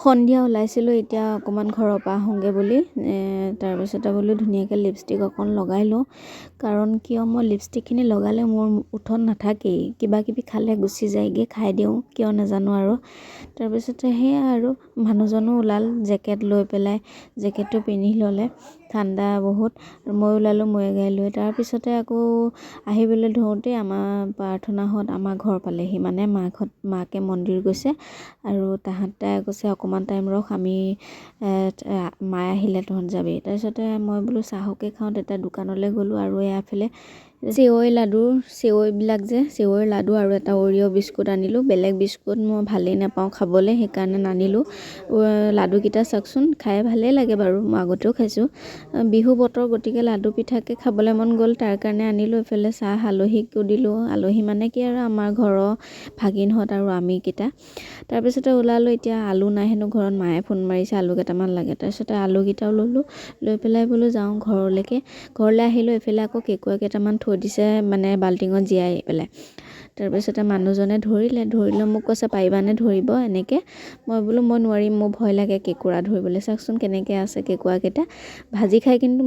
সন্ধিয়া ওলাইছিলোঁ এতিয়া অকণমান ঘৰৰ পৰা আহোঁগৈ বুলি তাৰপিছতে বোলো ধুনীয়াকৈ লিপষ্টিক অকণ লগাই লওঁ কাৰণ কিয় মই লিপষ্টিকখিনি লগালে মোৰ ওঠত নাথাকেই কিবা কিবি খালে গুচি যায়গৈ খাই দিওঁ কিয় নাজানো আৰু তাৰপিছতে সেয়া আৰু মানুহজনো ওলাল জেকেট লৈ পেলাই জেকেটটো পিন্ধি ল'লে ঠাণ্ডা বহুত মই ওলালোঁ মূৰে গায়ে লৈ তাৰপিছতে আকৌ আহিবলৈ ধৰোঁতে আমাৰ প্ৰাৰ্থনাহঁত আমাৰ ঘৰ পালেহি মানে মাকে মন্দিৰ গৈছে আৰু তাই কৈছে অকণমান টাইম ৰখ আমি মায়ে আহিলে তহঁত যাবি তাৰপিছতে মই বোলো চাহকে খাওঁ তেতিয়া দোকানলৈ গ'লোঁ আৰু এফালে চেৱৈবিলাক যে চেৱৈৰ লাডু আৰু এটা অৰিঅ' বিস্কুট আনিলোঁ বেলেগ বিস্কুট মই ভালেই নাপাওঁ খাবলৈ সেইকাৰণে নানিলোঁ লাডুকেইটা চাওকচোন খাই ভালেই লাগে বাৰু মই আগতেও খাইছোঁ বিহু বতৰ গতিকে লাডু পিঠাকে খাবলৈ মন গ'ল তাৰ কাৰণে আনিলোঁ এইফালে চাহ আলহীকো দিলোঁ আলহী মানে কি আৰু আমাৰ ঘৰৰ ভাগিনহঁত আৰু আমিকেইটা তাৰপিছতে ওলালোঁ এতিয়া আলু নাই হেনো ঘৰত মায়ে ফোন মাৰিছে আলু কেইটামান লাগে তাৰপিছতে আলুকেইটাও ল'লোঁ লৈ পেলাই বোলো যাওঁ ঘৰলৈ আহিলোঁ এইফালে আকৌ কেঁকুৰা কেইটামান থৈ দিছে মানে বাল্টিঙত জীয়াই পেলাই তাৰপিছতে মানুহজনে ধৰি লৈ মোক কৈছে পাৰিবানে ধৰিব এনেকৈ মই বোলো মই নোৱাৰিম মোৰ ভয় লাগে কেঁকুৰা ধৰিবলৈ চাওকচোন কেনেকৈ আছে কেঁকুৰাকেইটা ভাজি খাই কিন্তু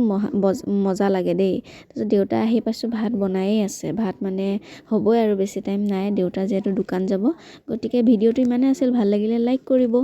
মজা লাগে দেই তাৰপিছত দেউতা আহি পাইছোঁ ভাত বনায়েই আছে ভাত মানে হ'বই আৰু বেছি টাইম নাই দেউতা যিহেতু দোকান যাব গতিকে ভিডিঅ'টো ইমানেই আছিল ভাল লাগিলে লাইক কৰিব